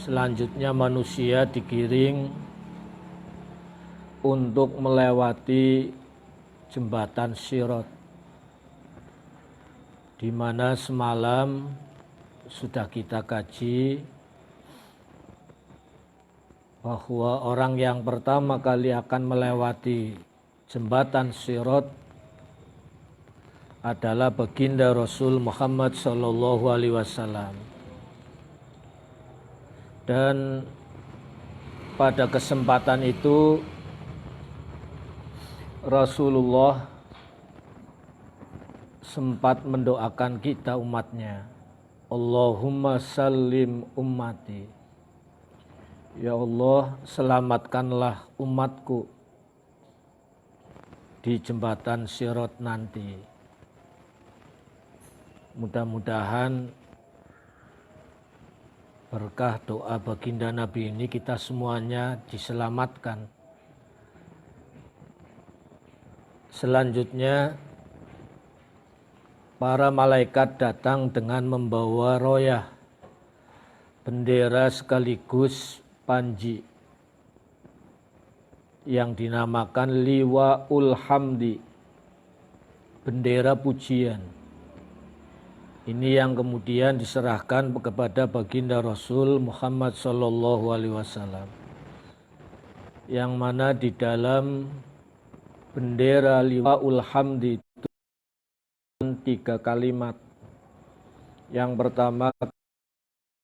Selanjutnya manusia digiring untuk melewati jembatan Sirat, di mana semalam sudah kita kaji bahwa orang yang pertama kali akan melewati jembatan Sirat adalah baginda Rasul Muhammad SAW. Dan pada kesempatan itu Rasulullah sempat mendoakan kita umatnya, Allahumma sallim ummati, ya Allah selamatkanlah umatku di jembatan Sirat nanti. Mudah-mudahan berkah doa baginda Nabi ini kita semuanya diselamatkan. Selanjutnya para malaikat datang dengan membawa royah, bendera sekaligus panji yang dinamakan Liwaul Hamdi, bendera pujian. Ini yang kemudian diserahkan kepada baginda Rasul Muhammad SAW, yang mana di dalam bendera Liwaul Hamdi itu 3 kalimat. Yang pertama,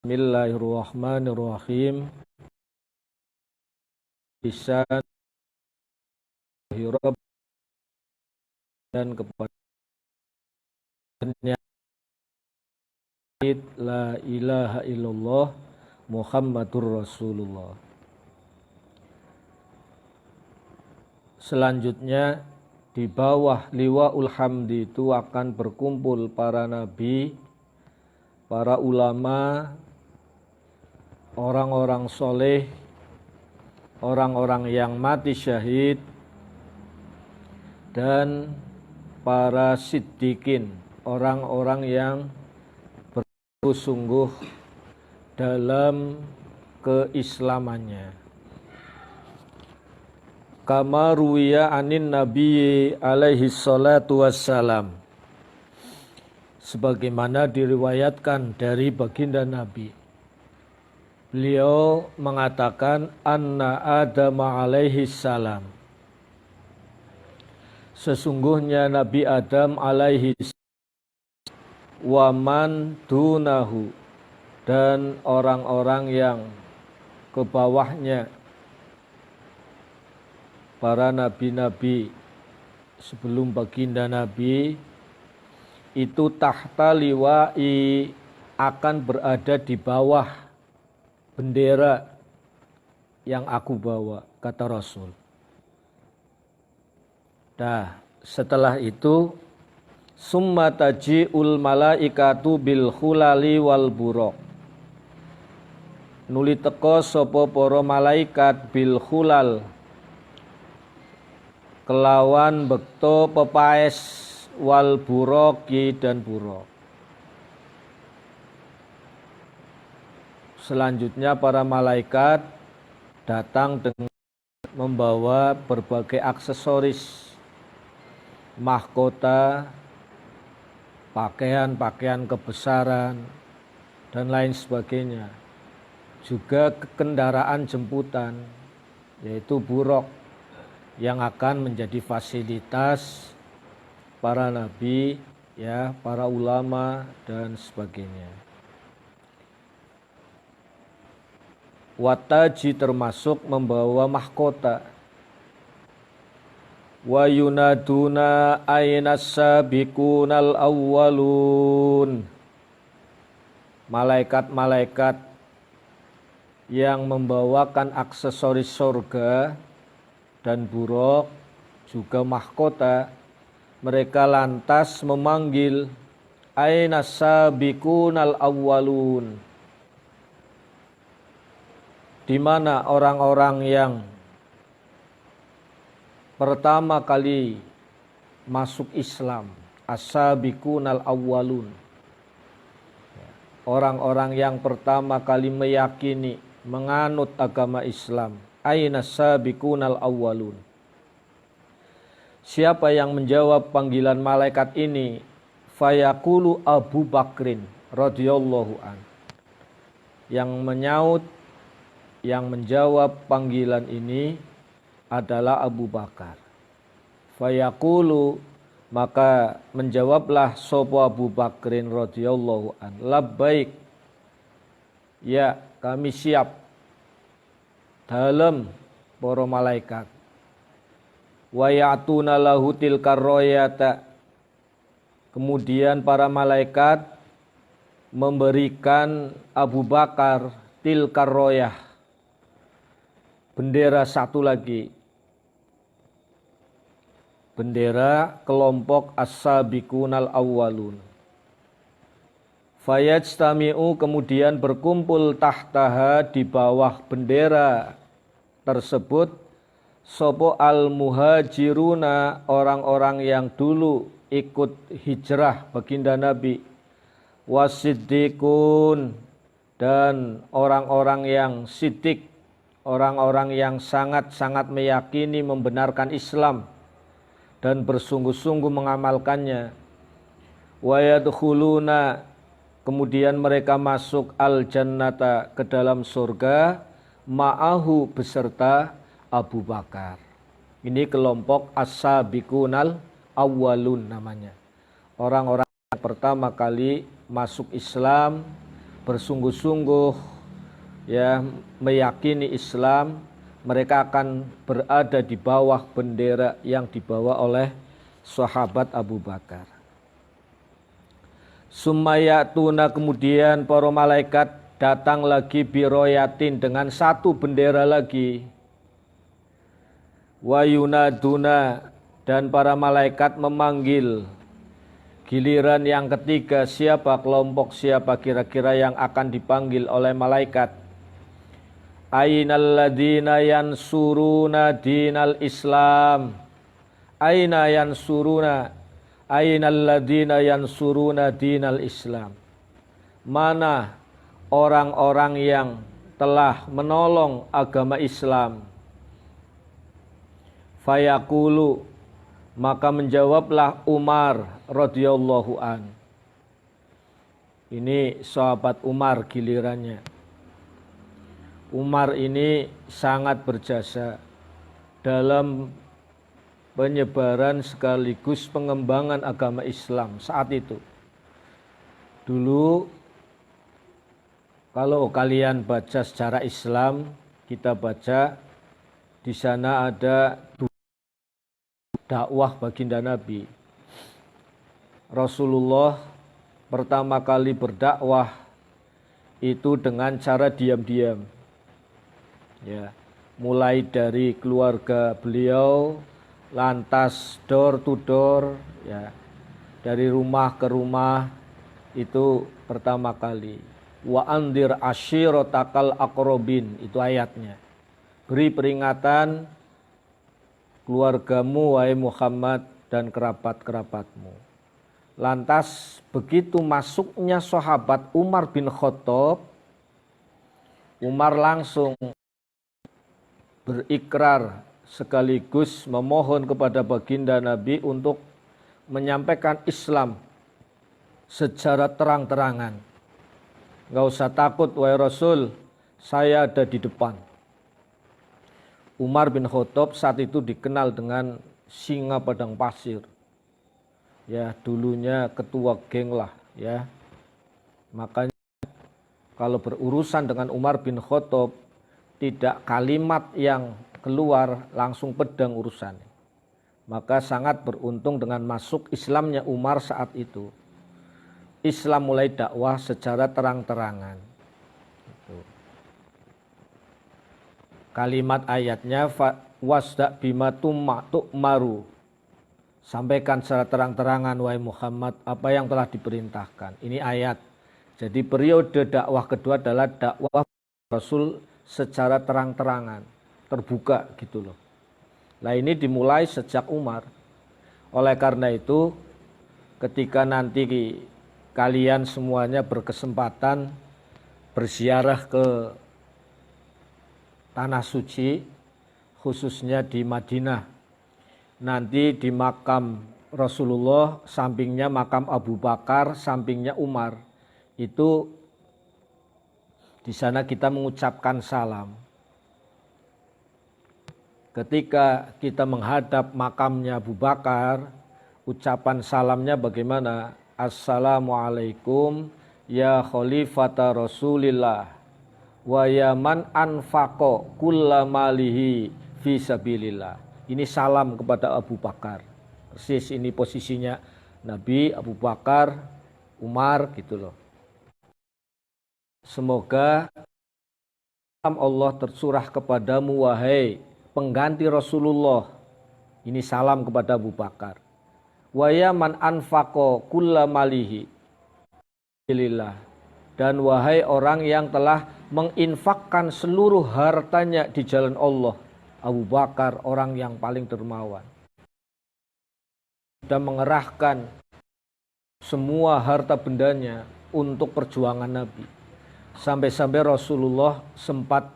Bismillahirrahmanirrahim, lisan hirab, dan kepada la ilaha illallah Muhammadur Rasulullah. Selanjutnya di bawah Liwaul Hamdi itu akan berkumpul para nabi, para ulama, orang-orang soleh, orang-orang yang mati syahid, dan para siddiqin, orang-orang yang bersungguh dalam keislamannya. Kama ruwiya anin Nabi alaihi salatu wassalam, sebagaimana diriwayatkan dari baginda Nabi, beliau mengatakan anna Adam alaihi salam, sesungguhnya Nabi Adam alaihi salam, waman dunahu, dan orang-orang yang ke bawahnya, para nabi-nabi sebelum baginda Nabi, itu tahta liwa'i, akan berada di bawah bendera yang aku bawa, kata Rasul. Nah, setelah itu summa taji'ul malaikatu bil khulali wal buraq, nuli teka sapa para malaikat bil khulal, kelawan bekto pepaes, wal buraqi, dan buraq. Selanjutnya para malaikat datang dengan membawa berbagai aksesoris, mahkota, pakaian-pakaian kebesaran, dan lain sebagainya. Juga kendaraan jemputan, yaitu buraq, yang akan menjadi fasilitas para nabi, ya, para ulama, dan sebagainya. Wataji termasuk membawa mahkota. Wa yunaduna ainas sabiqunal awwalun, malaikat-malaikat yang membawakan aksesoris surga dan buraq, juga mahkota, mereka lantas memanggil ainas sabiqunal awwalun, di mana orang-orang yang pertama kali masuk Islam, as-sabiqunal awwalun, orang-orang yang pertama kali meyakini menganut agama Islam. Aina sabiqunal awwalun. Siapa yang menjawab panggilan malaikat ini? Fayaqulu Abu Bakrin radhiyallahu an. Yang menyaut, yang menjawab panggilan ini adalah Abu Bakar. Fayaqulu, maka menjawablah sapa Abu Bakrin radhiyallahu an, labbaik, ya kami siap. Dalem para malaikat. Wa ya'tuna lahu tilkar royata. Kemudian para malaikat memberikan Abu Bakar tilkar royah, bendera satu lagi, bendera kelompok as-sabiqunal awwalun. Fayajtami'u, kemudian berkumpul tahtaha, di bawah bendera tersebut, sopo al-muhajiruna, orang-orang yang dulu ikut hijrah baginda Nabi, wasiddiqun, dan orang-orang yang siddiq, orang-orang yang sangat-sangat meyakini membenarkan Islam dan bersungguh-sungguh mengamalkannya. Wa yadkhuluna, kemudian mereka masuk al-jannata, ke dalam surga, ma'ahu, beserta Abu Bakar. Ini kelompok as-sabiqunal awwalun namanya. Orang-orang yang pertama kali masuk Islam, bersungguh-sungguh ya meyakini Islam, mereka akan berada di bawah bendera yang dibawa oleh sahabat Abu Bakar. Summayatuna, kemudian para malaikat datang lagi biroyatin, dengan satu bendera lagi. Wayunaduna, dan para malaikat memanggil. Giliran yang ketiga, siapa kelompok, siapa kira-kira yang akan dipanggil oleh malaikat? Ainal ladina yansuruna dinal Islam. Aina yansuruna, ainal ladina yansuruna dinal Islam. Mana orang-orang yang telah menolong agama Islam? Fayaqulu, maka menjawablah Umar radhiyallahu an. Ini sahabat Umar gilirannya. Umar ini sangat berjasa dalam penyebaran sekaligus pengembangan agama Islam saat itu. Dulu kalau kalian baca secara Islam, kita baca di sana ada dakwah baginda Nabi. Rasulullah pertama kali berdakwah itu dengan cara diam-diam. Ya, mulai dari keluarga beliau, lantas door to door, ya, dari rumah ke rumah, itu pertama kali. Wa andir ashiratakal aqrabin, itu ayatnya. Beri peringatan keluargamu wahai Muhammad dan kerabat-kerabatmu. Lantas begitu masuknya sahabat Umar bin Khattab, Umar langsung berikrar sekaligus memohon kepada baginda Nabi untuk menyampaikan Islam secara terang-terangan. Enggak usah takut wahai Rasul, saya ada di depan. Umar bin Khattab saat itu dikenal dengan singa padang pasir. Ya, dulunya ketua geng lah, ya. Makanya kalau berurusan dengan Umar bin Khattab, tidak kalimat yang keluar langsung pedang urusannya. Maka sangat beruntung dengan masuk Islamnya Umar saat itu. Islam mulai dakwah secara terang-terangan. Kalimat ayatnya wasda bima tu'maru. Sampaikan secara terang-terangan wahai Muhammad apa yang telah diperintahkan. Ini ayat. Jadi periode dakwah kedua adalah dakwah Rasul secara terang-terangan, terbuka gitu loh. Nah, ini dimulai sejak Umar. Oleh karena itu, ketika nanti kalian semuanya berkesempatan berziarah ke tanah suci, khususnya di Madinah. Nanti di makam Rasulullah, sampingnya makam Abu Bakar, sampingnya Umar. Itu di sana kita mengucapkan salam. Ketika kita menghadap makamnya Abu Bakar, ucapan salamnya bagaimana? Assalamualaikum ya khalifata Rasulillah wa ya man anfaqo kulla malihi fi sabilillah. Ini salam kepada Abu Bakar. Persis ini posisinya Nabi, Abu Bakar, Umar gitu loh. Semoga salam Allah tercurah kepadamu wahai pengganti Rasulullah. Ini salam kepada Abu Bakar. Wa ya man anfaqo kulla malihi sabilillah. Dan wahai orang yang telah menginfakkan seluruh hartanya di jalan Allah. Abu Bakar orang yang paling dermawan. Dan mengerahkan semua harta bendanya untuk perjuangan Nabi. Sampai-sampai Rasulullah sempat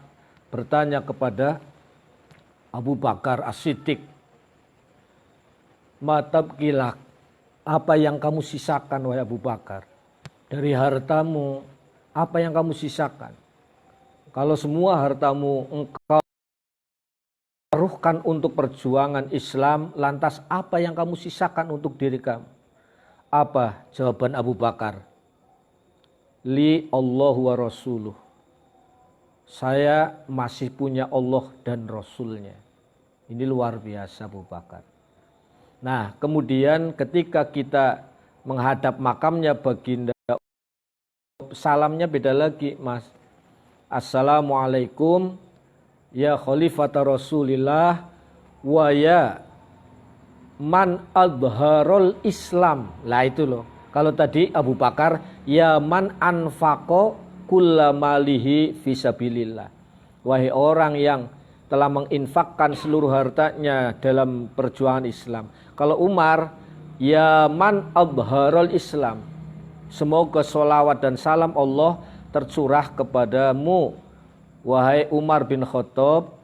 bertanya kepada Abu Bakar As-Siddiq, matabkilak, apa yang kamu sisakan wahai Abu Bakar? Dari hartamu, apa yang kamu sisakan? Kalau semua hartamu engkau taruhkan untuk perjuangan Islam, lantas apa yang kamu sisakan untuk diri kamu? Apa jawaban Abu Bakar? Li Allahu wa Rasuluh. Saya masih punya Allah dan Rasulnya. Ini luar biasa Abu Bakar. Nah, kemudian ketika kita menghadap makamnya baginda, salamnya beda lagi, Mas. Assalamualaikum ya khalifata Rasulillah wa ya man adharul Islam. Lah itu loh. Kalau tadi Abu Bakar ya man anfaqo kulla malihi fisabilillah. Wahai orang yang telah menginfakkan seluruh hartanya dalam perjuangan Islam. Kalau Umar ya man adharul Islam. Semoga sholawat dan salam Allah tercurah kepadamu wahai Umar bin Khattab,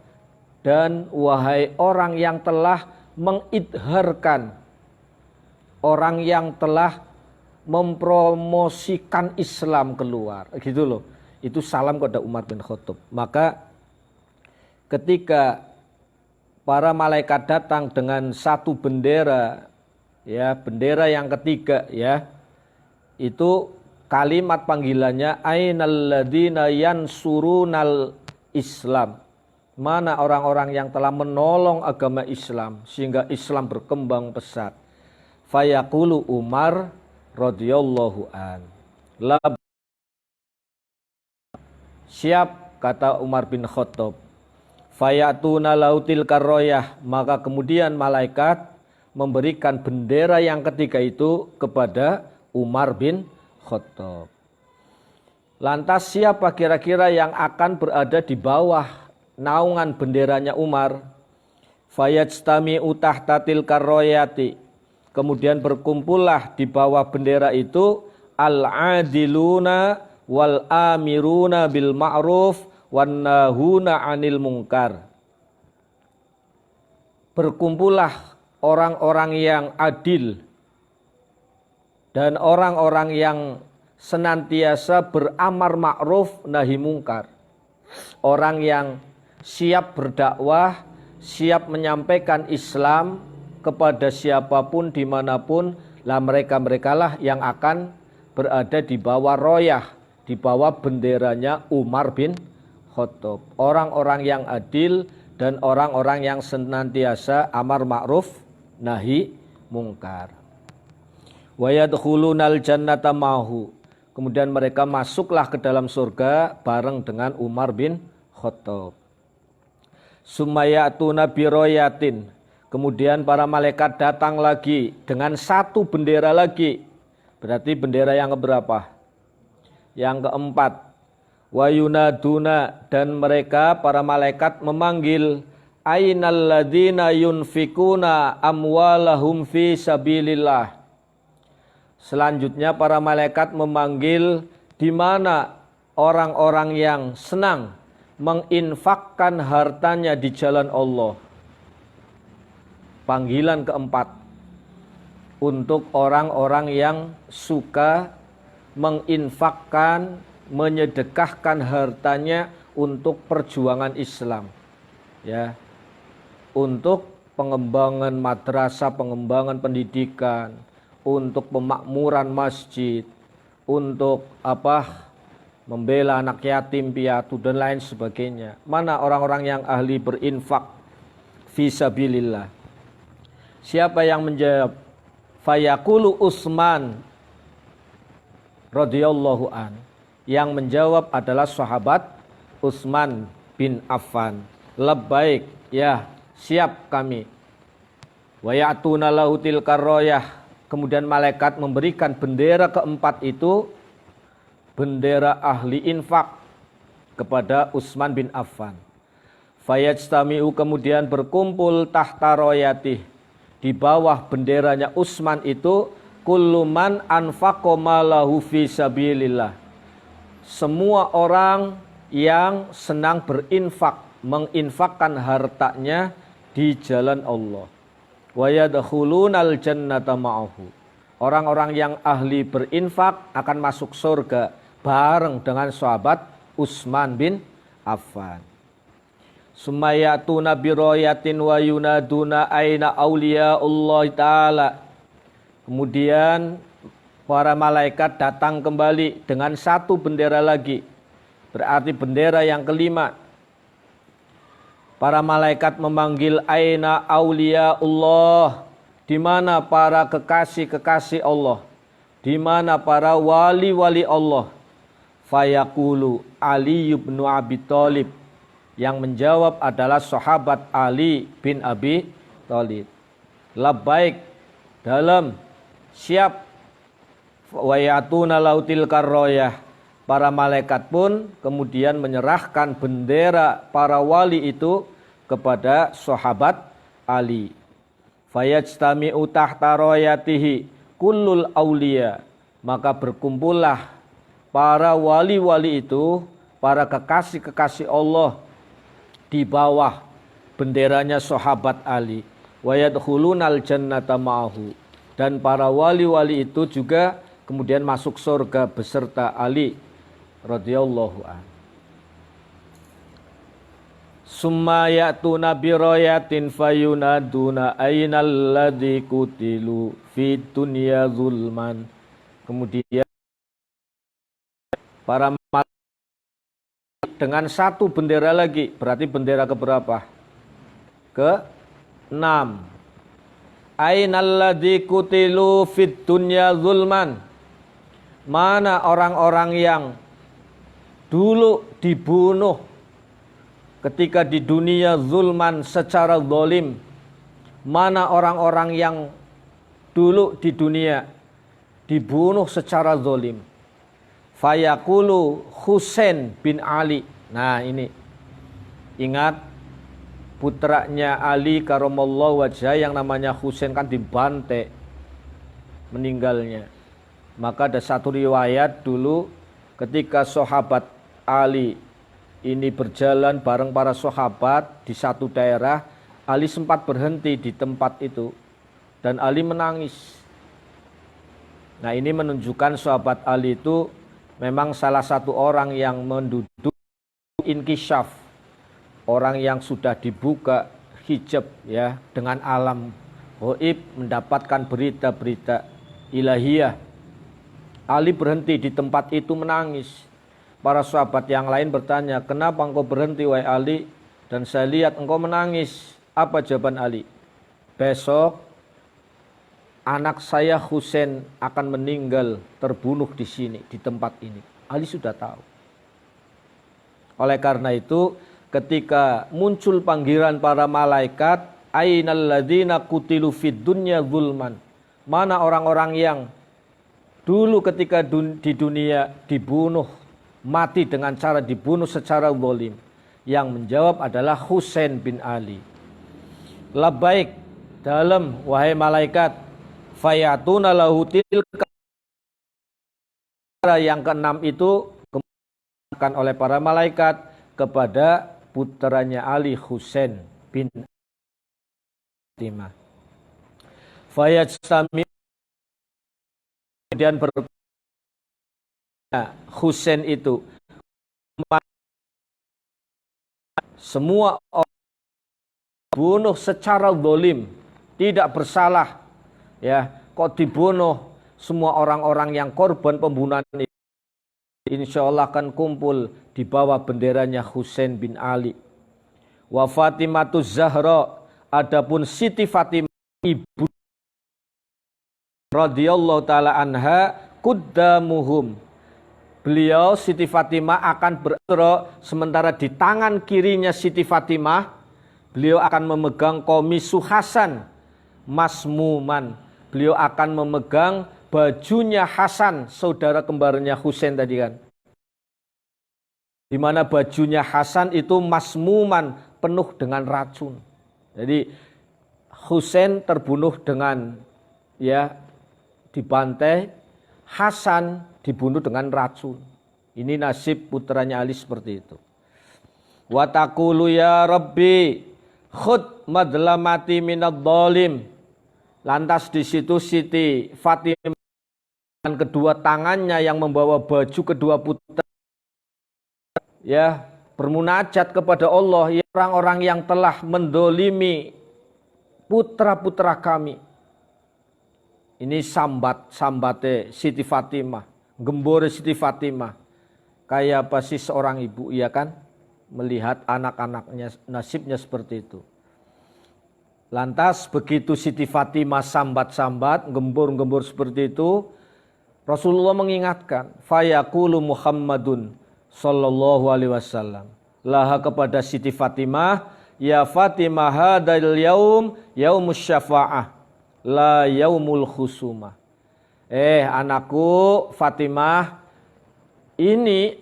dan wahai orang yang telah mengidharkan, orang yang telah mempromosikan Islam keluar, gitu loh. Itu salam kepada Umar bin Khattab. Maka ketika para malaikat datang dengan satu bendera, ya, bendera yang ketiga, ya, itu kalimat panggilannya ainal ladzina yansurunal Islam. Mana orang-orang yang telah menolong agama Islam sehingga Islam berkembang pesat. Fayaqulu Umar radhiyallahu an. Siap, kata Umar bin Khattab. Fayatuna lautil karroyah. Maka kemudian malaikat memberikan bendera yang ketiga itu kepada Umar bin Khattab. Lantas siapa kira-kira yang akan berada di bawah naungan benderanya Umar? Fayajtami'u tahtatil karroyati. Kemudian berkumpullah di bawah bendera itu al-adiluna wal amiruna bil ma'ruf wan nahuna 'anil munkar. Berkumpullah orang-orang yang adil dan orang-orang yang senantiasa beramar ma'ruf nahi mungkar. Orang yang siap berdakwah, siap menyampaikan Islam kepada siapapun dimanapun, lah mereka-merekalah yang akan berada di bawah royah, di bawah benderanya Umar bin Khattab. Orang-orang yang adil dan orang-orang yang senantiasa amar ma'ruf nahi mungkar. Wa yadkhulunal jannata mahu. Kemudian mereka masuklah ke dalam surga bareng dengan Umar bin Khattab. Sumayatuna biroyatin. Kemudian para malaikat datang lagi dengan satu bendera lagi. Berarti bendera yang keberapa? Yang keempat. Wa yunaduna, dan mereka para malaikat memanggil ainal ladzina yunfikuna amwalahum fi sabilillah. Selanjutnya para malaikat memanggil di mana orang-orang yang senang menginfakkan hartanya di jalan Allah. Panggilan keempat, untuk orang-orang yang suka menginfakkan, menyedekahkan hartanya untuk perjuangan Islam. Ya. Untuk pengembangan madrasah, pengembangan pendidikan, untuk pemakmuran masjid, untuk membela anak yatim piatu dan lain sebagainya. Mana orang-orang yang ahli berinfak fisabilillah? Siapa yang menjawab? Fayaqulu Utsman radhiyallahu an. Yang menjawab adalah sahabat Utsman bin Affan. Labbaik, ya, siap kami. Wa ya'tuna lahu tilkar rayah. Kemudian malaikat memberikan bendera keempat itu, bendera ahli infak, kepada Utsman bin Affan. Fayajtami'u, kemudian berkumpul tahta rayatih, di bawah benderanya Utsman itu, kullu man anfaqa malahu fi sabilillah. Semua orang yang senang berinfak, menginfakkan hartanya di jalan Allah. Wa yadkhulunal jannata ma'ahu. Orang-orang yang ahli berinfak akan masuk surga bareng dengan sahabat Utsman bin Affan. Sumayatuna biroyatin wa yunaduna aina auliya Allah ta'ala. Kemudian para malaikat datang kembali dengan satu bendera lagi. Berarti bendera yang kelima. Para malaikat memanggil aina auliya Allah. Di mana para kekasih-kekasih Allah? Di mana para wali-wali Allah? Fayaqulu Ali bin Abi Thalib. Yang menjawab adalah sahabat Ali bin Abi Thalib. Labbaik, dalam, siap. Wa ya'tuna lautil karroyah. Para malaikat pun kemudian menyerahkan bendera para wali itu kepada sahabat Ali. Fayajtami'u tahta rayatihi kullul auliya. Maka berkumpullah para wali-wali itu, para kekasih-kekasih Allah, di bawah benderanya sahabat Ali. Wa yadkhulunal jannata ma'ahu. Dan para wali-wali itu juga kemudian masuk surga beserta Ali radhiyallahu an. Summa ya'tuna bi rayatin fayunaduna ainal ladzi kutilu fid dunya zulman. Kemudian para dengan satu bendera lagi, berarti bendera keberapa? Ke-6. Ainal ladzi kutilu fid dunya zulman. Mana orang-orang yang dulu dibunuh ketika di dunia zulman secara zalim? Mana orang-orang yang dulu di dunia dibunuh secara zalim? Fayaqulu Husain bin Ali. Nah ini, ingat putranya Ali karamallahu wajhah yang namanya Husain kan dibantai meninggalnya. Maka ada satu riwayat dulu ketika sahabat Ali ini berjalan bareng para sahabat di satu daerah, Ali sempat berhenti di tempat itu dan Ali menangis. Nah ini menunjukkan sahabat Ali itu memang salah satu orang yang menduduki inkisyaf, orang yang sudah dibuka hijab ya dengan alam gaib, mendapatkan berita-berita ilahiyah. Ali berhenti di tempat itu menangis. Para sahabat yang lain bertanya, kenapa engkau berhenti wahai Ali? Dan saya lihat engkau menangis. Apa jawaban Ali? Besok anak saya Husain akan meninggal terbunuh di sini, di tempat ini. Ali sudah tahu. Oleh karena itu, ketika muncul panggilan para malaikat, ainal ladzina qutilu fid dunya zulman. Mana orang-orang yang dulu ketika di dunia dibunuh, mati dengan cara dibunuh secara zalim? Yang menjawab adalah Husain bin Ali. Labbaik, dalam, wahai malaikat. Fayatuna lahu tilka. Yang keenam itu kemudian oleh para malaikat kepada putranya Ali, Husain bin Fatimah. Fayajtami, kemudian Husain itu semua orang bunuh secara zalim, tidak bersalah, ya, kok dibunuh semua orang-orang yang korban pembunuhan ini, insya Allah akan kumpul di bawah benderanya Husain bin Ali. Wa Fatimatuz Zahra, adapun Siti Fatimah ibu radhiyallahu taala anha quddamuhum, beliau Siti Fatimah akan berada, sementara di tangan kirinya Siti Fatimah beliau akan memegang qamisu Hasan masmuman, beliau akan memegang bajunya Hasan, saudara kembarnya Husain tadi kan, di mana bajunya Hasan itu masmuman, penuh dengan racun. Jadi Husain terbunuh dengan, ya, dibantai, Hasan dibunuh dengan racun. Ini nasib putranya Ali seperti itu. Wa taqulu ya Rabbi khud madlamati minadh dhalim. Lantas di situ Siti Fatimah dengan kedua tangannya yang membawa baju kedua putra, ya, bermunajat kepada Allah, ya orang-orang yang telah mendolimi putra-putra kami. Ini sambate Siti Fatimah, gembore Siti Fatimah. Kayak apa sih seorang ibu, iya kan, melihat anak-anaknya nasibnya seperti itu. Lantas begitu Siti Fatimah sambat-sambat, gembor-gembor seperti itu, Rasulullah mengingatkan, fayaqulu Muhammadun sallallahu alaihi wasallam laha, kepada Siti Fatimah, ya Fatimah hadal yaum yaumus syafa'ah la yaumul khusumah. Anakku Fatimah, ini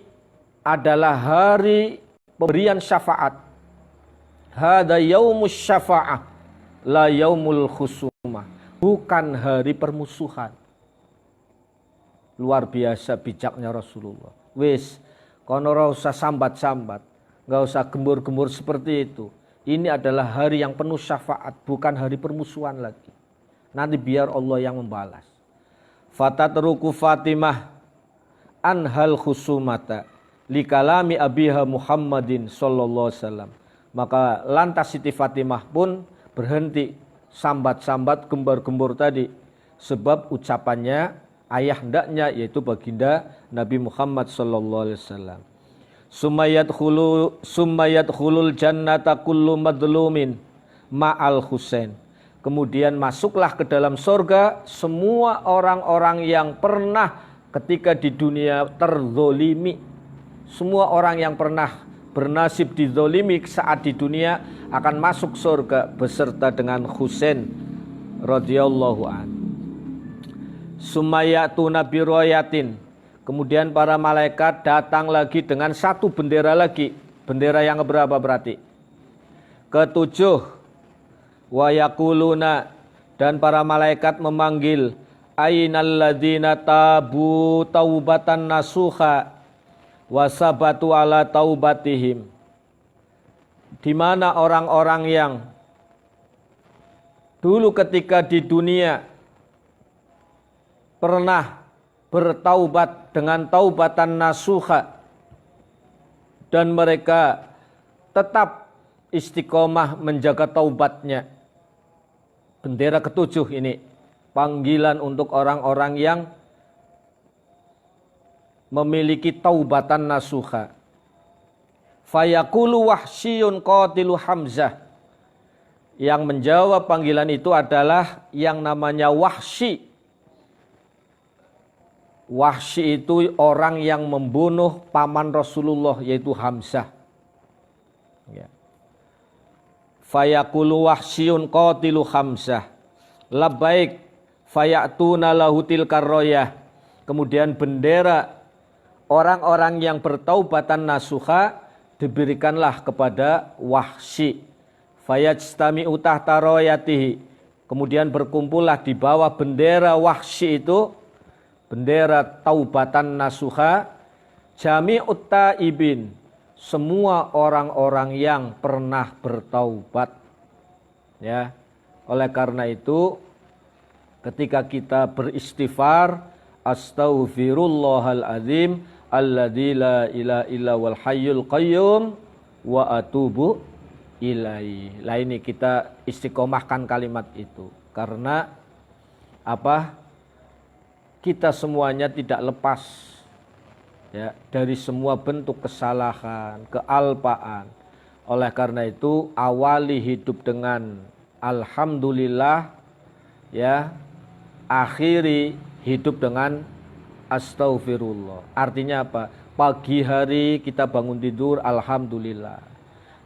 adalah hari pemberian syafaat. Hada yaumus syafa'ah la yaumul khusumah, bukan hari permusuhan. Luar biasa bijaknya Rasulullah. Wis, kono ora usah sambat-sambat, enggak usah gembur-gembur seperti itu. Ini adalah hari yang penuh syafaat, bukan hari permusuhan lagi. Nanti biar Allah yang membalas. Fatatruku Fatimah anhal khusumata likalami abiha Muhammadin sallallahu alaihi wasallam. Maka lantas Siti Fatimah pun berhenti sambat-sambat, gembor-gembor tadi, sebab ucapannya ayah hendaknya, yaitu baginda Nabi Muhammad sallallahu alaihi wasallam. Summayadkhulul jannata kullu madlumin ma'al Husain. Kemudian masuklah ke dalam surga semua orang-orang yang pernah ketika di dunia terzolimi. Semua orang yang pernah bernasib dizolimi saat di dunia akan masuk surga beserta dengan Husain radhiyallahu an. Sumayatu nabi royatin. Kemudian para malaikat datang lagi dengan satu bendera lagi. Bendera yang keberapa berarti? Ketujuh. Wa yaquluna, dan para malaikat memanggil, ainal ladzina tabu taubatan nasuha wa sabatu ala taubatihim. Di mana orang-orang yang dulu ketika di dunia pernah bertaubat dengan taubatan nasuha dan mereka tetap istiqomah menjaga taubatnya. Bendera ketujuh ini panggilan untuk orang-orang yang memiliki taubatan nasuha. Fayaqulu Wahsyun qatilu Hamzah. Yang menjawab panggilan itu adalah yang namanya Wahsy. Wahsy itu orang yang membunuh paman Rasulullah, yaitu Hamzah. Ya. Fayaqulu Wahsyun qatilu Hamzah. Labbaik fayatuna lahu tilkar royah. Kemudian bendera orang-orang yang bertaubatan nasuha diberikanlah kepada Wahsy. Fayajtami'u tahta royatihi. Kemudian berkumpullah di bawah bendera Wahsy itu, bendera taubatan nasuha, jami'ut taibin, semua orang-orang yang pernah bertaubat. Ya. Oleh karena itu ketika kita beristighfar, astaghfirullahal azim alladzi la ilaha illa wal hayyul qayyum wa atubu ilaihi. Lah ini kita istiqomahkan kalimat itu karena apa? Kita semuanya tidak lepas ya dari semua bentuk kesalahan, kealpaan. Oleh karena itu awali hidup dengan alhamdulillah ya, akhiri hidup dengan astaghfirullah. Artinya apa? Pagi hari kita bangun tidur alhamdulillah.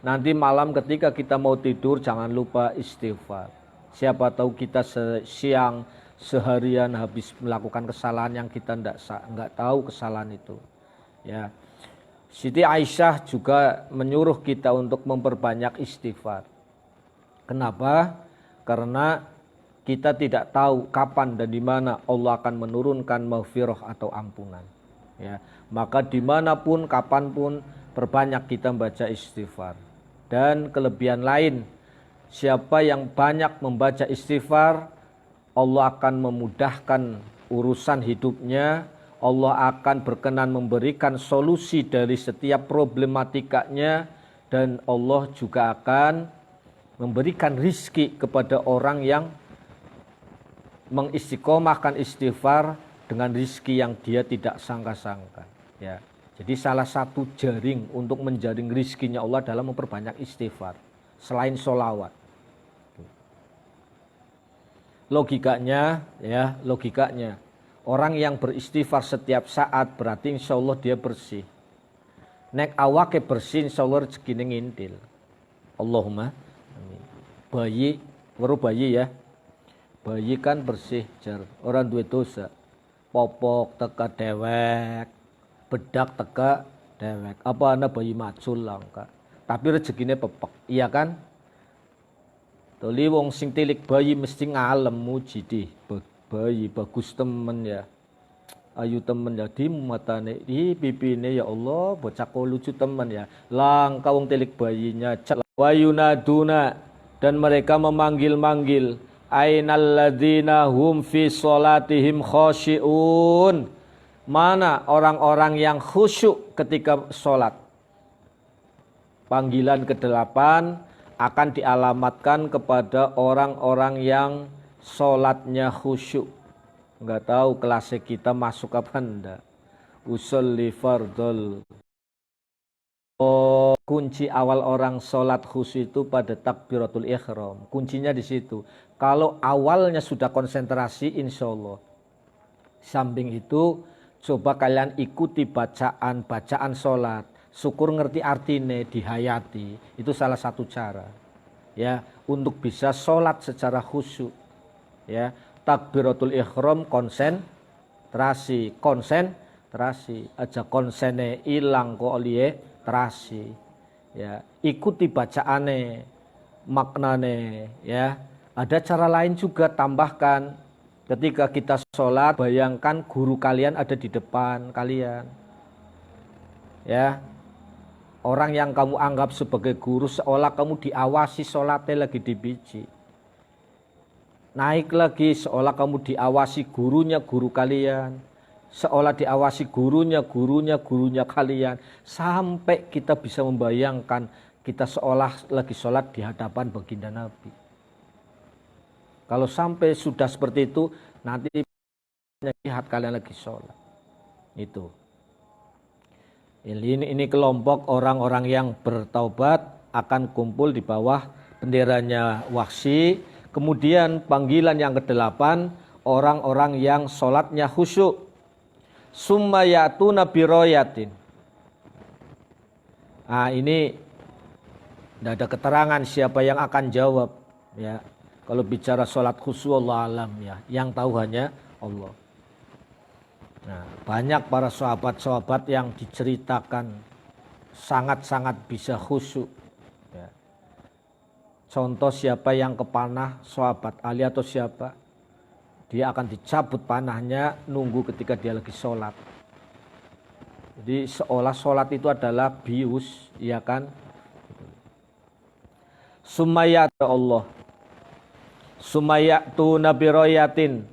Nanti malam ketika kita mau tidur jangan lupa istighfar. Siapa tahu kita siang seharian habis melakukan kesalahan yang kita enggak tahu kesalahan itu. Ya. Siti Aisyah juga menyuruh kita untuk memperbanyak istighfar. Kenapa? Karena kita tidak tahu kapan dan di mana Allah akan menurunkan maghfirah atau ampunan. Ya. Maka dimanapun, kapanpun, perbanyak kita membaca istighfar. Dan kelebihan lain, siapa yang banyak membaca istighfar, Allah akan memudahkan urusan hidupnya, Allah akan berkenan memberikan solusi dari setiap problematikanya, dan Allah juga akan memberikan rizki kepada orang yang mengistiqomahkan istighfar dengan rizki yang dia tidak sangka-sangka. Ya. Jadi salah satu jaring untuk menjaring rizkinya Allah adalah memperbanyak istighfar selain sholawat. Logikanya orang yang beristighfar setiap saat berarti insya Allah dia bersih. Nek awake bersih insya Allah rezekine ngintil. Allahumma amin. Bayi ya. Bayi kan bersih jar, orang duwe dosa. Popok teka dewek, bedak teka dewek. Apa ana bayi macul langka. Tapi rezekine pepek, iya kan? Toli wong sing tilik bayi mesti ngalem muji di bayi bagus temen ya, ayu temen ya, di matane di pipine ya Allah bocah kok lucu temen ya, langka wong tilik bayinya wayunaduna, dan mereka memanggil-manggil ainal ladzina hum fi sholatihim khashi'un, mana orang-orang yang khusyuk ketika sholat. Panggilan ke-8 akan dialamatkan kepada orang-orang yang sholatnya khusyuk. Enggak tahu kelas kita masuk apa enggak. Usolli fardol. Oh, kunci awal orang sholat khusyuk itu pada takbiratul ihram. Kuncinya di situ. Kalau awalnya sudah konsentrasi, insya Allah. Samping itu, coba kalian ikuti bacaan sholat. Syukur ngerti artine, dihayati. Itu salah satu cara ya untuk bisa sholat secara khusyuk. Ya, takbiratul ihram konsentrasi aja konsene ilang kok liye terasi. Ya, ikuti bacaane, maknane ya. Ada cara lain juga, tambahkan ketika kita sholat, bayangkan guru kalian ada di depan kalian. Ya. Orang yang kamu anggap sebagai guru seolah kamu diawasi sholatnya lagi dibiji. Naik lagi seolah kamu diawasi gurunya guru kalian. Seolah diawasi gurunya kalian. Sampai kita bisa membayangkan kita seolah lagi sholat di hadapan baginda Nabi. Kalau sampai sudah seperti itu, nanti lihat kalian lagi sholat. Itu. Ini kelompok orang-orang yang bertaubat akan kumpul di bawah benderanya Wahsy. Kemudian panggilan yang ke-8, orang-orang yang sholatnya khusyuk. Summa ya'tuna biroyatin. Nah ini tidak ada keterangan siapa yang akan jawab. Ya, kalau bicara sholat khusyuk Allah alam ya, yang tahu hanya Allah. Nah, banyak para sahabat-sahabat yang diceritakan sangat-sangat bisa khusyuk. Ya. Contoh siapa yang kepanah, sahabat Ali atau siapa, dia akan dicabut panahnya nunggu ketika dia lagi sholat. Jadi seolah sholat itu adalah bius, ya kan? Sumayat Allah. Sumayatu nabi royatin.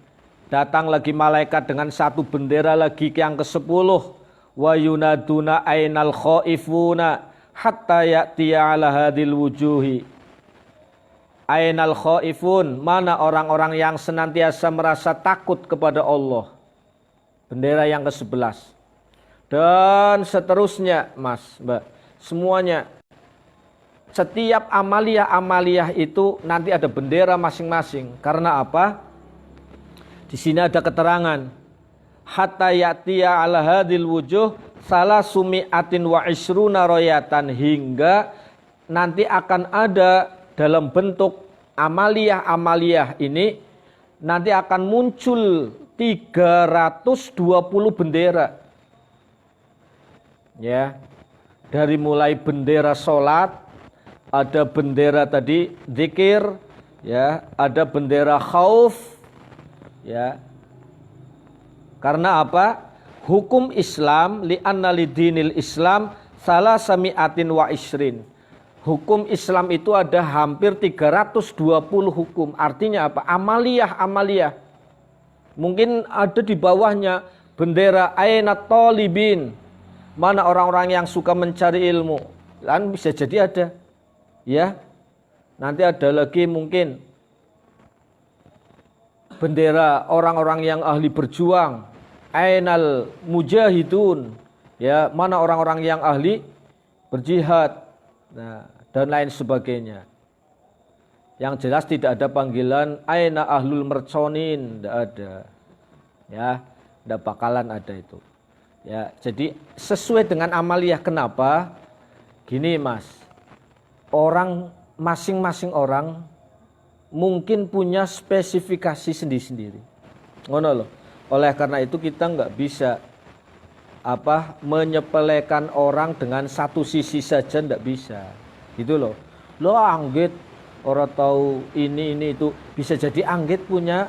Datang lagi malaikat dengan satu bendera lagi yang ke-10. Wa yunaduna ainal khaifuna hatta ya'tiya ala hadil wujuhi. Ainal khaifun, mana orang-orang yang senantiasa merasa takut kepada Allah. Bendera yang ke-11. Dan seterusnya, Mas, Mbak. Semuanya. Setiap amaliyah itu nanti ada bendera masing-masing. Karena apa? Di sini ada keterangan. Hatta ya'tiya ala hadil wujuh salah sumi'atin wa isruna royatan. Hingga nanti akan ada dalam bentuk amaliyah ini nanti akan muncul 320 bendera. Ya. Dari mulai bendera salat, ada bendera tadi zikir, ya, ada bendera khauf, ya. Karena apa? Hukum Islam li'anna lidinil Islam salah sami'atin wa isrin. Hukum Islam itu ada hampir 320 hukum. Artinya apa? Amaliyah. Mungkin ada di bawahnya bendera ainat talibin. Mana orang-orang yang suka mencari ilmu. Kan bisa jadi ada. Ya. Nanti ada lagi mungkin bendera orang-orang yang ahli berjuang. Ainal mujahidun. Ya, mana orang-orang yang ahli berjihad. Nah, dan lain sebagainya. Yang jelas tidak ada panggilan aina ahlul merconin, tidak ada. Ya, tidak bakalan ada itu. Ya, jadi sesuai dengan amaliyah. Kenapa? Gini, Mas. Orang masing-masing orang mungkin punya spesifikasi sendiri-sendiri. Ngono loh. Oleh karena itu kita nggak bisa menyepelekan orang dengan satu sisi saja, ndak bisa. Gitu loh. Lo anggit orang tahu ini itu, bisa jadi anggit punya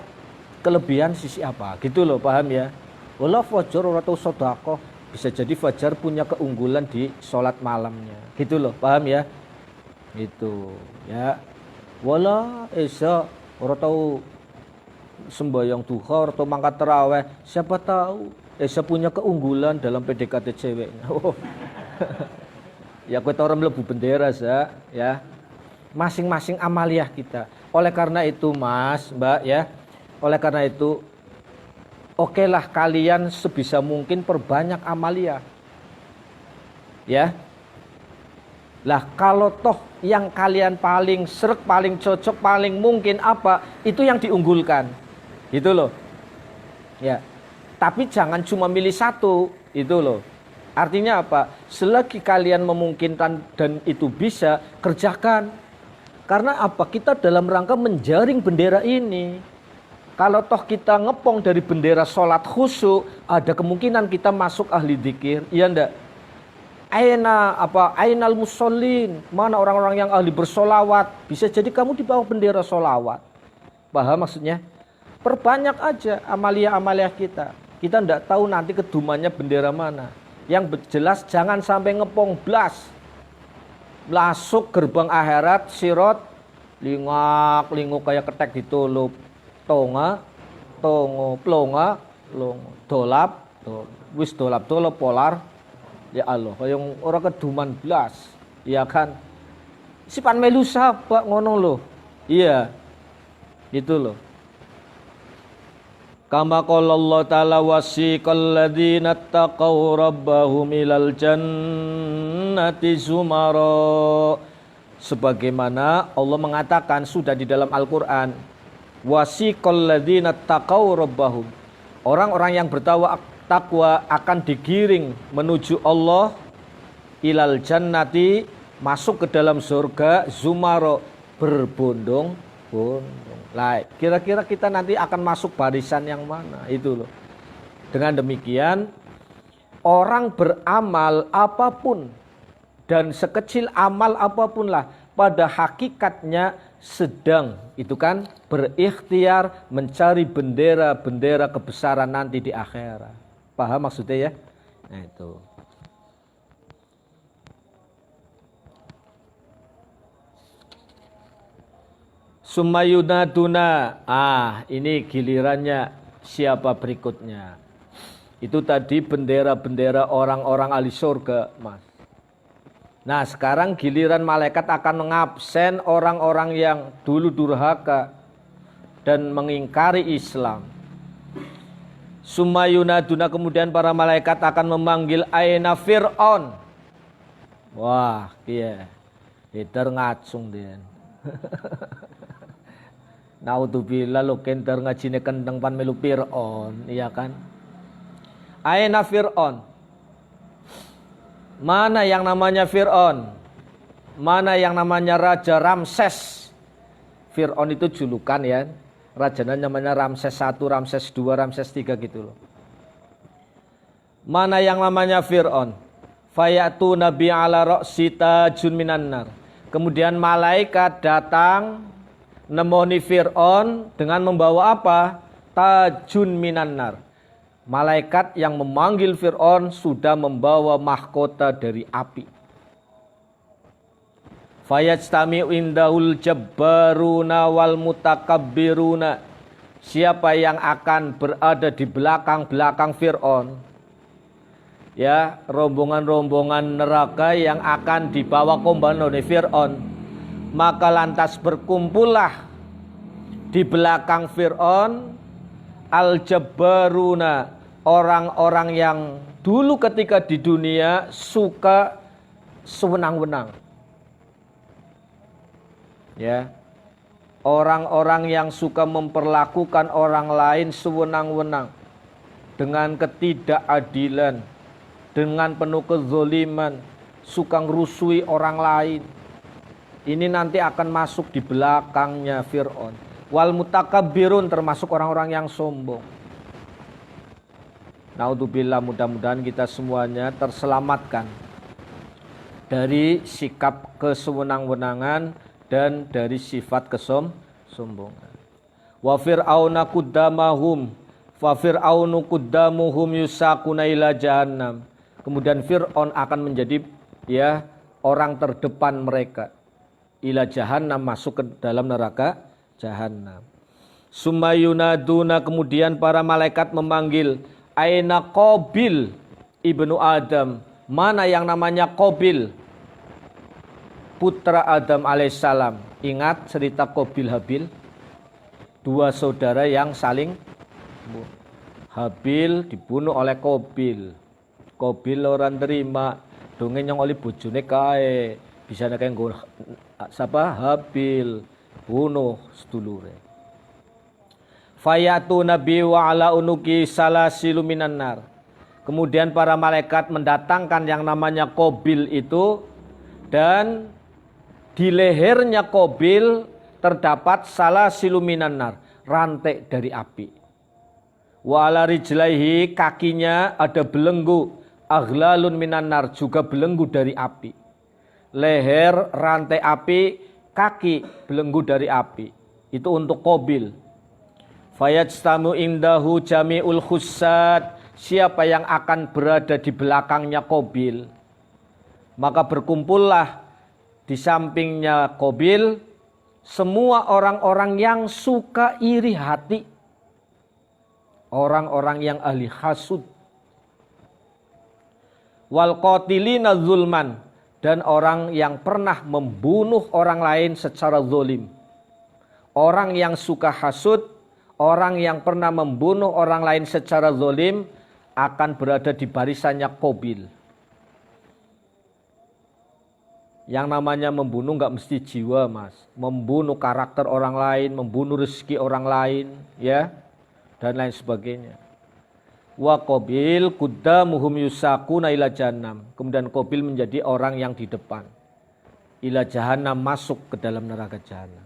kelebihan sisi apa. Gitu loh, paham ya? Wala fajar orang tahu sedekah, bisa jadi fajar punya keunggulan di sholat malamnya. Gitu loh, paham ya? Itu, ya. Wala isya orang tahu sembahyang duha atau mangkat tarawih, siapa tahu Esa punya keunggulan dalam PDKT ceweknya. Ya kita orang melebu bendera ya. Masing-masing amaliyah kita. Oleh karena itu Mas, Mbak ya. Oleh karena itu okelah kalian sebisa mungkin perbanyak amaliyah. Ya. Lah kalau toh yang kalian paling srek, paling cocok, paling mungkin apa, itu yang diunggulkan. Gitu loh. Ya. Tapi jangan cuma milih satu, itu loh. Artinya apa? Selagi kalian memungkinkan dan itu bisa, kerjakan. Karena apa? Kita dalam rangka menjaring bendera ini. Kalau toh kita ngepong dari bendera sholat khusyuk, ada kemungkinan kita masuk ahli dzikir, iya enggak? Ainal musallin, mana orang-orang yang ahli bersolawat? Bisa jadi kamu di bawah bendera solawat. Paham maksudnya? Perbanyak aja amaliyah-amaliyah kita. Kita tidak tahu nanti kedumannya bendera mana. Yang jelas jangan sampai ngepong blas. Masuk gerbang akhirat, sirot, linguk kayak ketek ditulup. Tonga, plonga, dolap, wis dolap polar. Ya Allah, kayak orang keduman blas. Iya kan? Sipan melu sabak ngono loh. Iya. Itu loh. Kama qala Allah ta'ala wasiqal ladzina taqaw rabbahum ilal jannati zumara. Sebagaimana Allah mengatakan sudah di dalam Al-Qur'an, wasiqal ladzina taqaw rabbahum. Orang-orang yang bertakwa akan digiring menuju Allah ilal jannati, masuk ke dalam surga zumara, berbondong-bondong. Lah, kira-kira kita nanti akan masuk barisan yang mana? Itu loh. Dengan demikian, orang beramal apapun dan sekecil amal apapun lah, pada hakikatnya sedang itu kan berikhtiar mencari bendera-bendera kebesaran nanti di akhirat. Paham maksudnya ya? Nah itu. Sumayunaduna. Ini gilirannya siapa berikutnya? Itu tadi bendera-bendera orang-orang ahli surga, Mas. Nah, sekarang giliran malaikat akan mengabsen orang-orang yang dulu durhaka dan mengingkari Islam. Sumayunaduna, kemudian para malaikat akan memanggil aina Fir'aun. Wah, iya. Hider ngacung dia. Naudzubillah lo kenter ngajine kendeng pan melu Fir'aun, iya kan? Aina Fir'aun. Mana yang namanya Fir'aun? Mana yang namanya Raja Ramses? Fir'aun itu julukan ya. Rajanya namanya Ramses 1, Ramses 2, Ramses 3 gitu loh. Mana yang namanya Fir'aun? Fayatu nabi ala ro'sita jun minannar. Kemudian malaikat datang nemoni Fir'aun dengan membawa apa? Tajun minannar. Malaikat yang memanggil Fir'aun sudah membawa mahkota dari api. Fayajtami'u indahul jabbaruna wal mutakabbiruna. Siapa yang akan berada di belakang-belakang Fir'aun? Ya, rombongan-rombongan neraka yang akan dibawa komando oleh Fir'aun. Maka lantas berkumpullah di belakang Fir'aun al-jabbaruna, orang-orang yang dulu ketika di dunia suka sewenang-wenang. Ya. Orang-orang yang suka memperlakukan orang lain sewenang-wenang dengan ketidakadilan, dengan penuh kezoliman, suka ngerusui orang lain. Ini nanti akan masuk di belakangnya Fir'aun. Wal mutakabbirun, termasuk orang-orang yang sombong. Naudzubillah, mudah-mudahan kita semuanya terselamatkan dari sikap kesewenang-wenangan dan dari sifat kesombongan. Wa fir'auna kuddamahum fa fir'aunu kuddamuhum yusaquna ila jahannam. Kemudian Fir'aun akan menjadi ya orang terdepan mereka. Ila jahannam, masuk ke dalam neraka jahannam. Sumayunaduna, kemudian para malaikat memanggil aina Qabil ibnu Adam. Mana yang namanya Qabil, putra Adam alaihissalam. Ingat cerita Qabil Habil, dua saudara yang saling Habil dibunuh oleh Qabil. Qabil orang terima dongeng yang oleh bojone kae bisa nek nggo sapa Habil bunuh sedulure. Fayatu nabi wa ala unuki salasilu minan nar. Kemudian para malaikat mendatangkan yang namanya Qabil itu, dan di lehernya Qabil terdapat salasilu minan nar, rantai dari api. Wa ala rijlaihi, kakinya ada belenggu, aghlalun minan nar, juga belenggu dari api. Leher rantai api, kaki belenggu dari api. Itu untuk Qabil. Fayajtamu indahu jami'ul khussat. Siapa yang akan berada di belakangnya Qabil, maka berkumpullah di sampingnya Qabil semua orang-orang yang suka iri hati, orang-orang yang ahli hasud, wal qatilina zulman, dan orang yang pernah membunuh orang lain secara zalim. Orang yang suka hasud, orang yang pernah membunuh orang lain secara zalim akan berada di barisannya Qabil. Yang namanya membunuh nggak mesti jiwa, Mas. Membunuh karakter orang lain, membunuh rezeki orang lain, ya, dan lain sebagainya. Wa Qabil quddamuhum yusaquna ila jahannam. Kemudian Qabil menjadi orang yang di depan. Ila jahannam, masuk ke dalam neraka jahannam.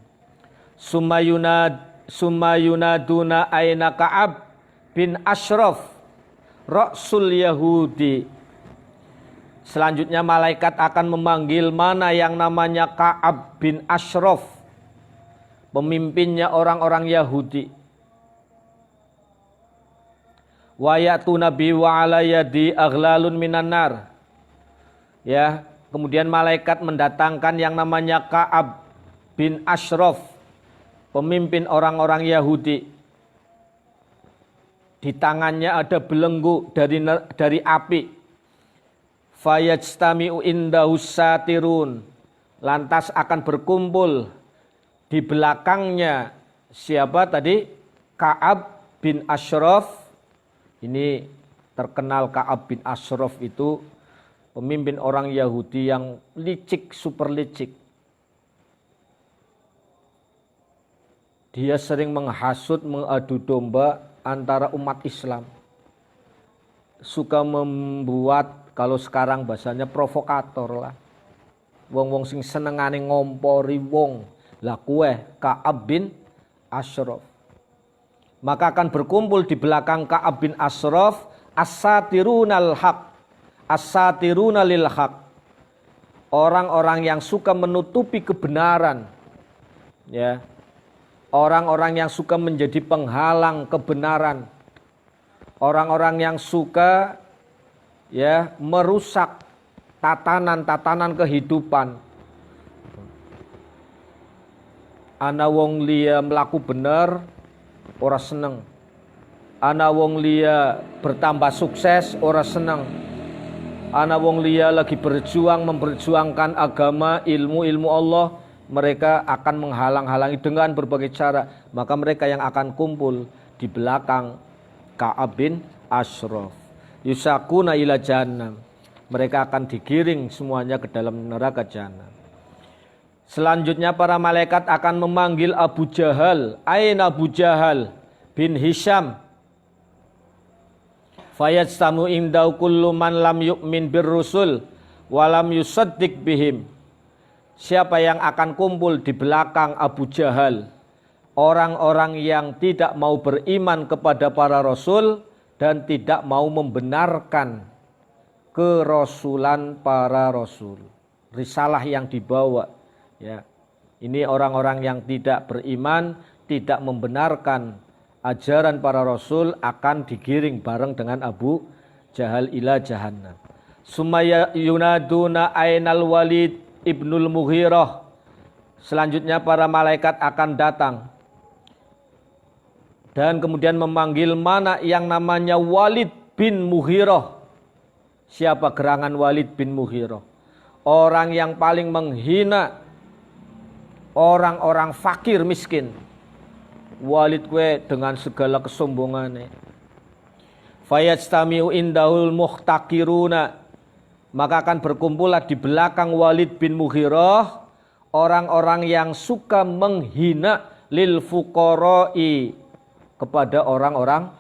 Sumayunaduna aina Ka'ab bin Ashraf Rasul Yahudi. Selanjutnya malaikat akan memanggil mana yang namanya Ka'ab bin Ashraf, pemimpinnya orang-orang Yahudi. Wa ya'tu nabi wa ala yadi aghlalun minan nar. Ya, kemudian malaikat mendatangkan yang namanya Ka'ab bin Ashraf. pemimpin orang-orang Yahudi. Di tangannya ada belenggu dari api. Fayajtami'u indahus satirun. Lantas akan berkumpul di belakangnya siapa tadi? Ka'ab bin Ashraf. Ini terkenal Ka'ab bin Ashraf itu pemimpin orang Yahudi yang licik, super licik. Dia sering menghasut, mengadu domba antara umat Islam. Suka membuat, kalau sekarang bahasanya provokator lah. Wong-wong sing senengane ngompori wong. Lah kue Ka'ab bin Ashraf. Maka akan berkumpul di belakang Ka'ab bin Ashraf as-satirunal haq. As-satiruna lil haq. Orang-orang yang suka menutupi kebenaran. Ya. Orang-orang yang suka menjadi penghalang kebenaran. Orang-orang yang suka ya merusak tatanan-tatanan kehidupan. Ana wong liya melaku bener ora seneng. Ana wong liya bertambah sukses ora seneng. Ana wong liya lagi berjuang memperjuangkan agama, ilmu Allah, mereka akan menghalang-halangi dengan berbagai cara. Maka mereka yang akan kumpul di belakang Ka'ab bin Ashraf. Yusakuna ila jahannam. Mereka akan digiring semuanya ke dalam neraka jahanam. Selanjutnya para malaikat akan memanggil Abu Jahal. Aina Abu Jahal bin Hisham. Fayajtamu indau kullu man lam yu'min birrusul walam yusaddiq bihim. Siapa yang akan kumpul di belakang Abu Jahal? Orang-orang yang tidak mau beriman kepada para rasul dan tidak mau membenarkan kerasulan para rasul. Risalah yang dibawa. Ya. Ini orang-orang yang tidak beriman, tidak membenarkan ajaran para rasul akan digiring bareng dengan Abu Jahal ila jahannam. Sumaya yunaduna ainal Walid Ibnul Mughirah. Selanjutnya para malaikat akan datang dan kemudian memanggil mana yang namanya Walid bin Mughirah. Siapa gerangan Walid bin Mughirah? Orang yang paling menghina orang-orang fakir miskin. Walid kue dengan segala kesombongannya. Fayajtami'u indahul muhtakiruna. Maka akan berkumpullah di belakang Walid bin Mughirah orang-orang yang suka menghina lil fuqara'i kepada orang-orang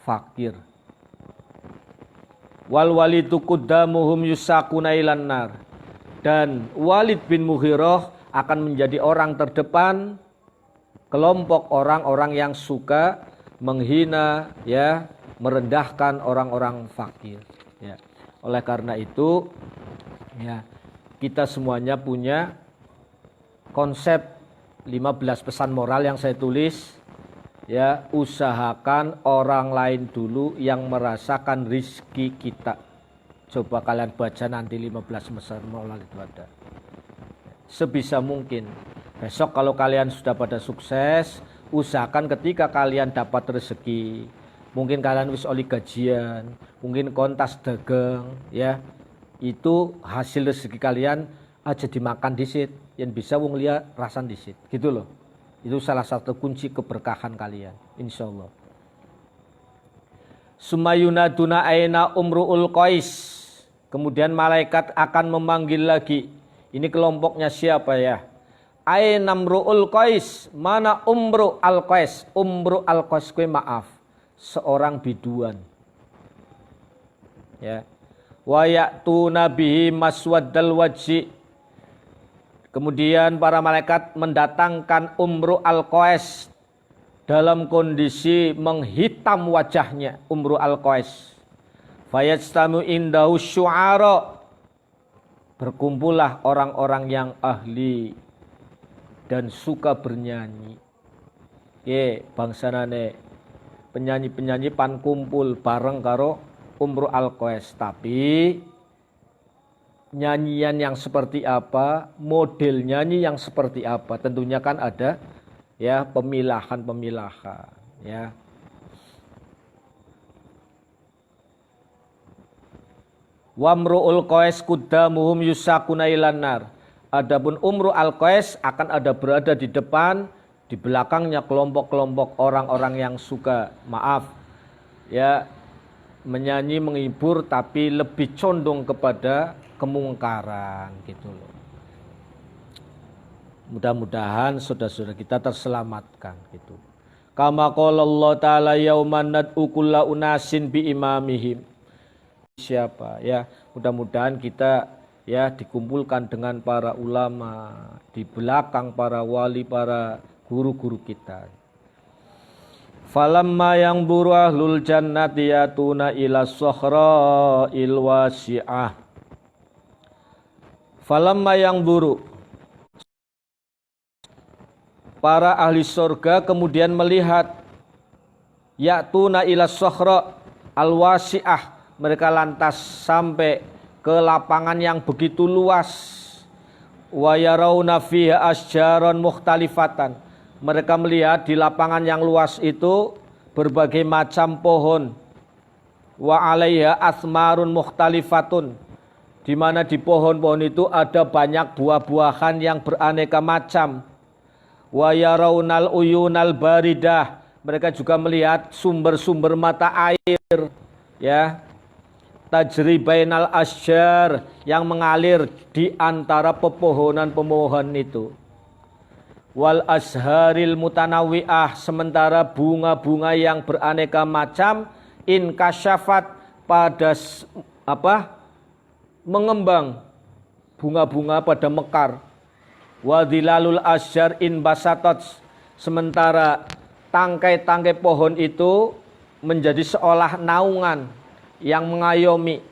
fakir. Wal walidu quddamuhum yusakuna ilan nar. Dan Walid bin Mughirah akan menjadi orang terdepan kelompok orang-orang yang suka menghina ya, merendahkan orang-orang fakir ya. Oleh karena itu ya, kita semuanya punya konsep 15 pesan moral yang saya tulis ya. Usahakan orang lain dulu yang merasakan rizki kita. Coba kalian baca nanti 15 pesan moral itu ada. Sebisa mungkin besok kalau kalian sudah pada sukses, usahakan ketika kalian dapat rezeki, mungkin kalian wis oli gajian, mungkin kontas dagang ya, itu hasil rezeki kalian aja dimakan disit, yang bisa wong liya rasan disit gitu loh. Itu salah satu kunci keberkahan kalian insyaallah. Sumayunaduna aina umruul qais. Kemudian malaikat akan memanggil lagi. Ini kelompoknya siapa ya? Aina umruul qais, mana umru al qais? Umru al qais kue maaf, seorang biduan. Ya. Wa ya'tuna bihi maswaddal wajhi. Kemudian para malaikat mendatangkan Umru al-Qais dalam kondisi menghitam wajahnya, Umru al-Qais. Fayajtamu indahu syu'ara. Berkumpullah orang-orang yang ahli dan suka bernyanyi. Bangsanane penyanyi-penyanyi pan kumpul bareng karo Umru al-Qais, tapi nyanyian yang seperti apa, model nyanyi yang seperti apa, tentunya kan ada ya, pemilahan-pemilahan, ya. Wamru'ul qais quddamuhum yusakuna ilan nar. Adapun umru al-qais akan ada berada di depan, di belakangnya kelompok-kelompok orang-orang yang suka, maaf, ya, menyanyi menghibur tapi lebih condong kepada kemungkaran gitu loh. Mudah-mudahan saudara-saudara kita terselamatkan gitu. Kama qala Allah taala yauman nad'u kulla unasin bi imamihim. Siapa ya, mudah-mudahan kita ya dikumpulkan dengan para ulama, di belakang para wali, para guru-guru kita. Falamma yang buru ahlul jannati yatuna ila sokhra'il wasi'ah. Falamma yang buru, para ahli surga kemudian melihat yatuna ila sokhra' al wasi'ah. Mereka lantas sampai ke lapangan yang begitu luas. Wa yarawna fiha asjaron mukhtalifatan. Mereka melihat di lapangan yang luas itu berbagai macam pohon. Wa alaiha asmarun mukhtalifatun. Di mana di pohon-pohon itu ada banyak buah-buahan yang beraneka macam. Wa yarawnal uyunal baridah. Mereka juga melihat sumber-sumber mata air, ya, tajri bainal asjar, yang mengalir di antara pepohonan-pepohonan itu. Wal azharil mutanawi'ah, sementara bunga-bunga yang beraneka macam inkasyafat pada mengembang, bunga-bunga pada mekar. Wadhilalul asjar in basatot, sementara tangkai-tangkai pohon itu menjadi seolah naungan yang mengayomi.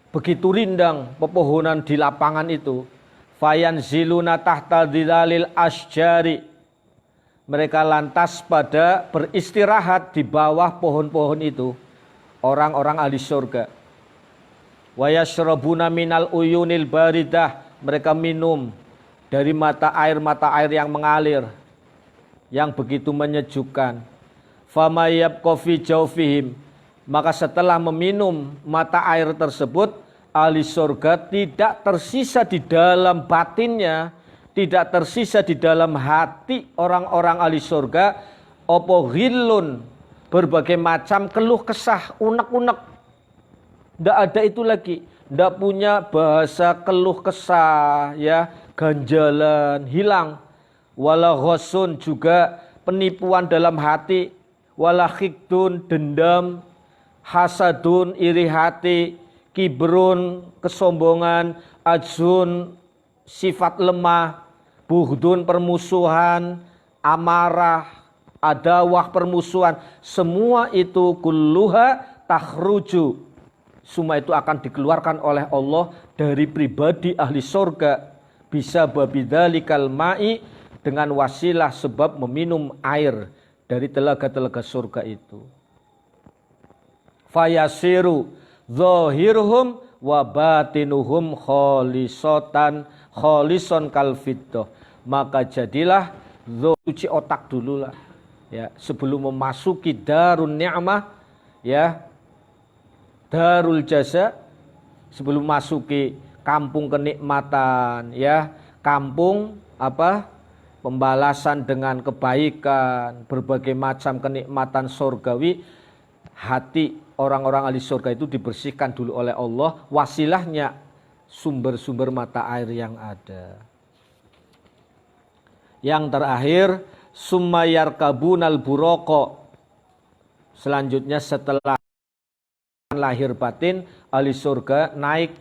Begitu rindang pepohonan di lapangan itu. Fayanziluna tahta dhilalil asjari. Mereka lantas pada beristirahat di bawah pohon-pohon itu, orang-orang ahli surga. Wa yashrabuna minal uyunil baridah. Mereka minum dari mata air yang mengalir, yang begitu menyejukkan. Fama yabqa fi jawfihim. Maka setelah meminum mata air tersebut, ahli surga tidak tersisa di dalam batinnya, tidak tersisa di dalam hati orang-orang ahli surga opo ghillun, berbagai macam keluh kesah, unek-unek. Tidak ada itu lagi, tidak punya bahasa keluh kesah, ya, ganjalan, hilang. Wala ghasun, juga penipuan dalam hati. Wala khikdun, dendam. Hasadun, iri hati. Kibrun, kesombongan. Ajzun, sifat lemah. Bughdun, permusuhan. Amarah, adawah, permusuhan. Semua itu kulluha takhruju. Semua itu akan dikeluarkan oleh Allah dari pribadi ahli surga. Bisa babidzalikal ma'i, dengan wasilah sebab meminum air dari telaga-telaga surga itu. Fayasiru zahiruhum wa batinuhum kholison kalfiddoh. Maka jadilah cuci otak dulu lah, ya, sebelum memasuki darun ni'mah, ya, darul jaza, sebelum masuki kampung kenikmatan, ya, kampung pembalasan dengan kebaikan, berbagai macam kenikmatan surgawi. Hati orang-orang ahli surga itu dibersihkan dulu oleh Allah, wasilahnya sumber-sumber mata air yang ada. Yang terakhir, summa yarkabunal buroko. Selanjutnya setelah lahir batin, ahli surga naik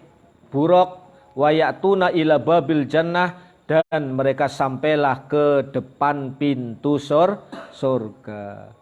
buruk, wayatuna ila babil jannah, dan mereka sampailah ke depan pintu surga.